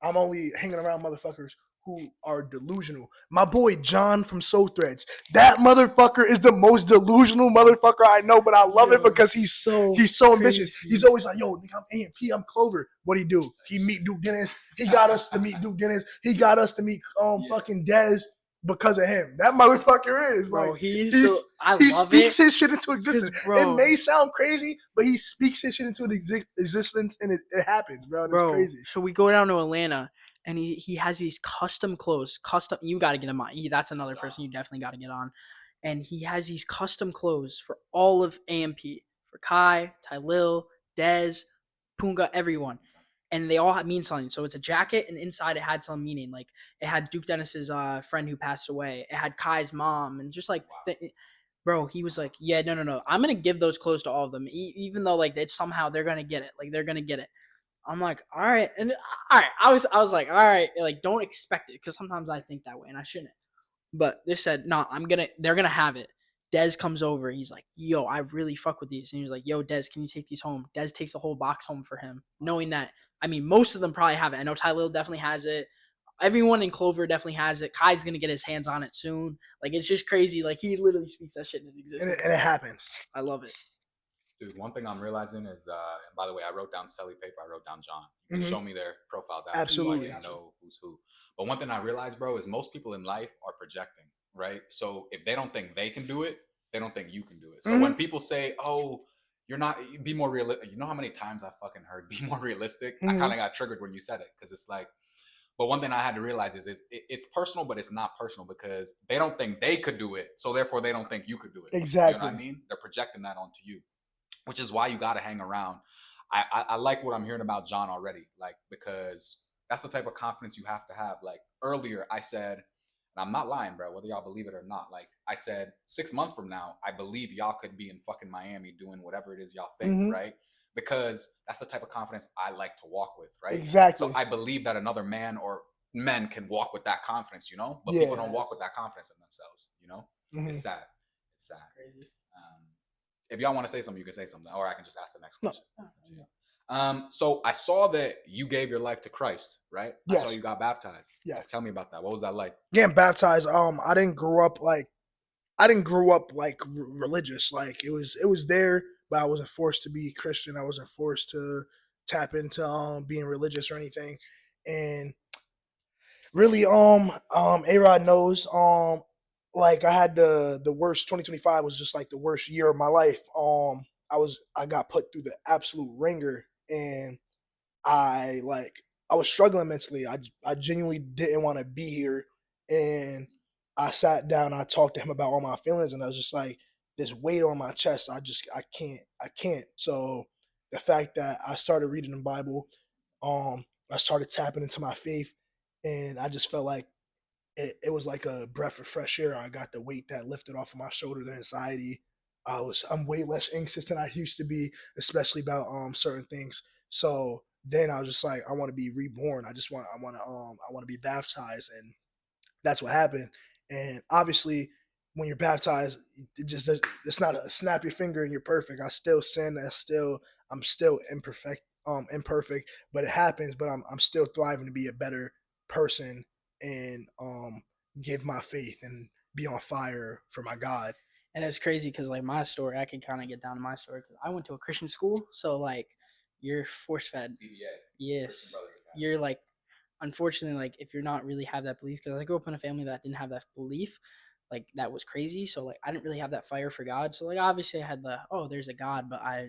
I'm only hanging around motherfuckers who are delusional. My boy John from Soul Threads. That motherfucker is the most delusional motherfucker I know, but I love it Yo, because he's so ambitious. crazy. He's always like, yo, nigga, I'm A&P, I'm Clover. What he do? He meet Duke Dennis. He got us to meet Duke Dennis. He got us to meet fucking Dez because of him. That motherfucker is Bro, like I he love it. speaks his shit into Cause existence. It bro, may sound crazy, but he speaks his shit into existence, and it happens, bro. And it's bro. crazy. So we go down to Atlanta, and he has these custom clothes. Custom. You got to get him on. That's another person you definitely got to get on. And he has these custom clothes for all of AMP, for Kai, Tylil, Dez, Punga, everyone. And they all mean something. So it's a jacket, and inside it had some meaning. Like it had Duke Dennis's friend who passed away. It had Kai's mom, and just like bro, he was like, yeah, no, I'm gonna give those clothes to all of them, even though like it's somehow they're gonna get it. Like they're gonna get it. I'm like, all right, and all right. I was like, all right, like don't expect it because sometimes I think that way and I shouldn't. But they said, no, they're gonna have it. Dez comes over. He's like, yo, I really fuck with these. And he's like, yo, Dez, can you take these home? Dez takes a whole box home for him, knowing that, I mean, most of them probably have it. I know Tylil definitely has it. Everyone in Clover definitely has it. Kai's gonna get his hands on it soon. Like it's just crazy. Like he literally speaks that shit into existence. And it happens. I love it. Dude, one thing I'm realizing is, and by the way, I wrote down Selly paper. I wrote down John. You can show me their profiles after, Absolutely. so I can know who's who. But one thing I realized, bro, is most people in life are projecting, right? So if they don't think they can do it, they don't think you can do it. So when people say, "Oh, you're not," be more realistic. You know how many times I fucking heard "be more realistic"? I kind of got triggered when you said it because it's like. But one thing I had to realize is it's personal, but it's not personal because they don't think they could do it, so therefore they don't think you could do it. Exactly. You know what I mean? They're projecting that onto you, which is why you got to hang around. I like what I'm hearing about John already, like, because that's the type of confidence you have to have. Like earlier, I said, and I'm not lying, bro, whether y'all believe it or not. Like I said, 6 months from now, I believe y'all could be in fucking Miami doing whatever it is y'all think, right? Because that's the type of confidence I like to walk with, right? Exactly. So I believe that another man or men can walk with that confidence, but Yeah. people don't walk with that confidence in themselves, It's sad. It's sad. Crazy. If y'all want to say something, you can say something, or I can just ask the next question. No. So I saw that you gave your life to Christ, right? Yes. I saw you got baptized. Yeah. Tell me about that. What was that like? Getting baptized. I didn't grow up like religious. Like it was there, but I wasn't forced to be Christian. I wasn't forced to tap into being religious or anything. And really, ARod knows. Like I had the worst. 2025 was just like the worst year of my life. I got put through the absolute ringer, and I was struggling mentally. I genuinely didn't want to be here, and I sat down. I talked to him about all my feelings, and I was just like, this weight on my chest. I can't. So the fact that I started reading the Bible, I started tapping into my faith, and I just felt like it was like a breath of fresh air. I got the weight that lifted off of my shoulder, the anxiety. I'm way less anxious than I used to be, especially about certain things. So then I was just like, I want to be reborn. I want to be baptized, and that's what happened. And obviously, when you're baptized, it's not a snap your finger and you're perfect. I still sin. I'm still imperfect, but it happens. But I'm still thriving to be a better person and give my faith and be on fire for my God. And it's crazy because like my story, I can kind of get down to my story because I went to a Christian school, so like you're force fed. CBA. Yes, you're like, unfortunately, like if you're not really have that belief, because I grew up in a family that didn't have that belief, like that was crazy. So like I didn't really have that fire for God. So like obviously I had there's a God, but I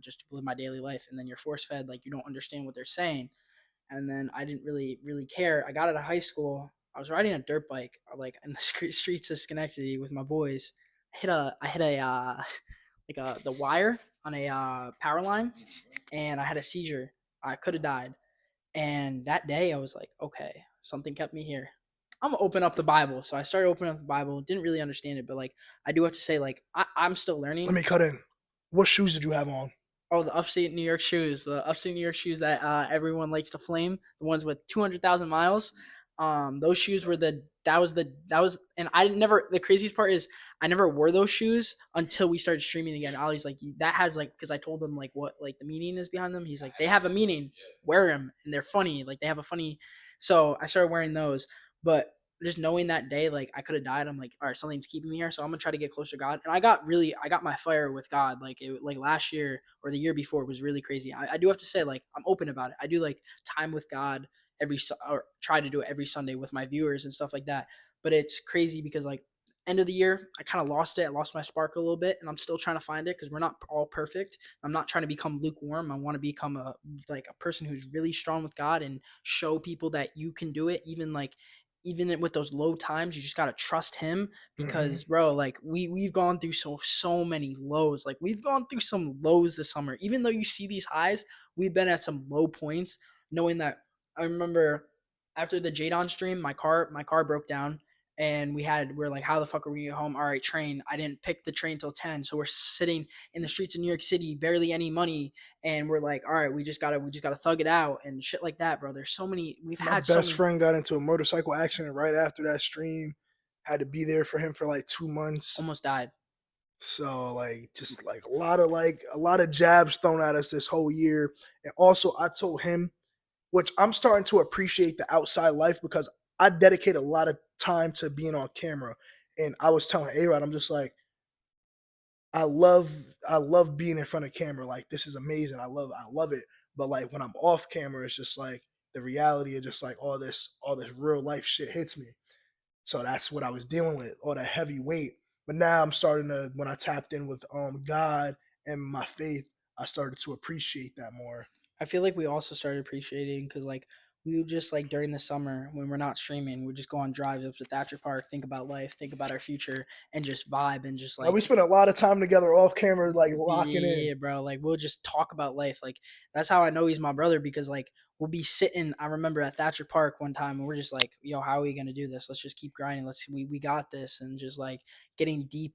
just live my daily life, and then you're force fed, like you don't understand what they're saying, and then I didn't really care. I got out of high school. I was riding a dirt bike like in the streets of Schenectady with my boys. I hit a the wire on a power line, and I had a seizure. I could have died. And that day I was like, okay, something kept me here. I'm gonna open up the Bible. So I started opening up the Bible. Didn't really understand it, but like I do have to say, like I'm still learning. Let me cut in. What shoes did you have on? Oh, the upstate New York shoes. The upstate New York shoes that everyone likes to flame. The ones with 200,000 miles. Those shoes were that was and I never the craziest part is I never wore those shoes until we started streaming again. Ollie's like that has like because I told him like what like the meaning is behind them. He's like they have a meaning. Wear them and they're funny. Like they have a funny. So I started wearing those, but just knowing that day like I could have died. I'm like all right, something's keeping me here, so I'm gonna try to get closer to God. And I got my fire with God like last year or the year before was really crazy. I do have to say like I'm open about it. I do like time with God or try to do it every Sunday with my viewers and stuff like that. But it's crazy because like end of the year, I kind of lost it. I lost my spark a little bit, and I'm still trying to find it because we're not all perfect. I'm not trying to become lukewarm. I want to become a person who's really strong with God and show people that you can do it. Even with those low times, you just gotta trust Him because, bro, like we've gone through so many lows. Like we've gone through some lows this summer. Even though you see these highs, we've been at some low points. Knowing that I remember after the Jadon stream, my car broke down and we're like, how the fuck are we get home? All right, train. I didn't pick the train till 10. So we're sitting in the streets of New York City, barely any money. And we're like, all right, we just gotta thug it out and shit like that, bro. We've My had so best many friend got into a motorcycle accident right after that stream. Had to be there for him for like 2 months. almost died. So like just like a lot of jabs thrown at us this whole year. And also I told him, which I'm starting to appreciate the outside life because I dedicate a lot of time to being on camera. And I was telling ARod, I'm just like, I love being in front of camera. Like this is amazing. I love it. But like when I'm off camera, it's just like the reality of just like all this real life shit hits me. So that's what I was dealing with, all that heavy weight. But now I'm starting to when I tapped in with God and my faith, I started to appreciate that more. I feel like we also started appreciating because like we would just like during the summer when we're not streaming, we just go on drives up to Thatcher Park, think about life, think about our future, and just vibe and just Like like we spent a lot of time together off camera, like locking in. yeah, bro. Like we'll just talk about life. Like that's how I know he's my brother because like we'll be sitting. I remember at Thatcher Park one time and we're just like, yo, how are we gonna do this? Let's just keep grinding. We got this and just like getting deep,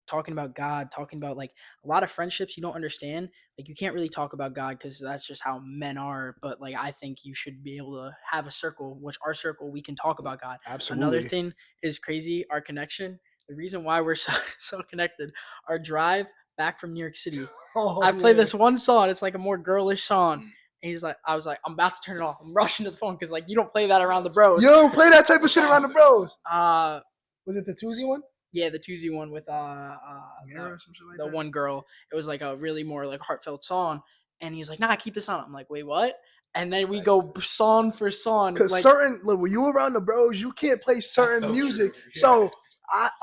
talking about God, talking about like a lot of friendships you don't understand. Like you can't really talk about God because that's just how men are. But like I think you should be able to have a circle, which our circle we can talk about God. Another Absolutely. thing is crazy. Our connection. The reason why we're so connected. Our drive back from New York City. Oh I play yeah. this one song. It's like a more girlish song. And he's like, I was like, I'm about to turn it off. I'm rushing to the phone because like you don't play that around the bros. You don't play that type of shit around the bros. Uh, Was it the Tuesday one? yeah, the Tuesday one with Mirror or some shit like the that. one girl. It was like a really more like heartfelt song. And he's like, nah, keep this on. I'm like, wait, what? And then we go song for song. Cause Like, certain look when you around the bros, you can't play certain so music. true. Yeah. So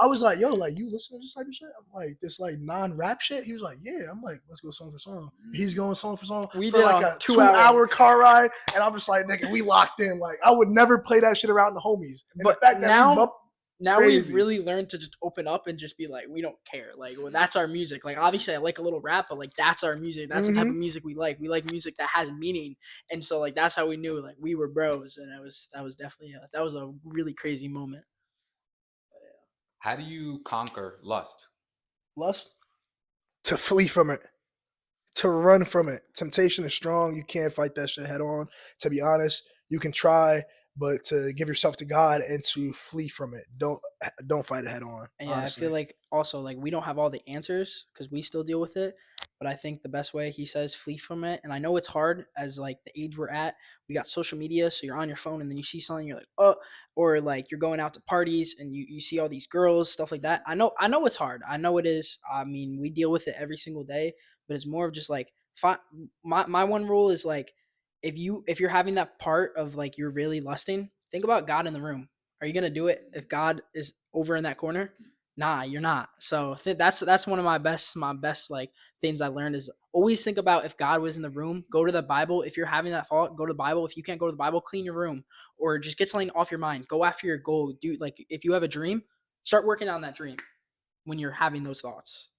I was like, yo, like you listen to this type of shit? I'm like, this like non-rap shit. He was like, yeah. I'm like, let's go song for song. He's going song for song we for did like a a 2 hour. 2 hour car ride. And I'm just like, nigga, we locked in. Like I would never play that shit around the homies. And But the fact that we bump now we've crazy. really learned to just open up and just be like, we don't care. Like, well, that's our music. Like, obviously, I like a little rap, but like, that's our music. That's the type of music we like. We like music that has meaning, and so like, that's how we knew like we were bros. And that was definitely that was a really crazy moment. How do you conquer lust? Lust to flee from it, to run from it. Temptation is strong. You can't fight that shit head on. To be honest, you can try, but to give yourself to God and to flee from it. Don't fight it head on. And yeah, I Honestly, feel like also like we don't have all the answers because we still deal with it. But I think the best way he says flee from it. And I know it's hard as like the age we're at. We got social media, so you're on your phone and then you see something, you're like, oh, or like you're going out to parties and you see all these girls, stuff like that. I know it's hard. I know it is. I mean, we deal with it every single day, but it's more of just like my one rule is like if you're having that part of like you're really lusting, think about God in the room. Are you gonna do it if God is over in that corner? Nah, you're not. So that's one of my best like things I learned is always think about if God was in the room. Go to the Bible. If you're having that thought, go to the Bible. If you can't go to the Bible, clean your room or just get something off your mind. Go after your goal. Do like if you have a dream, start working on that dream when you're having those thoughts.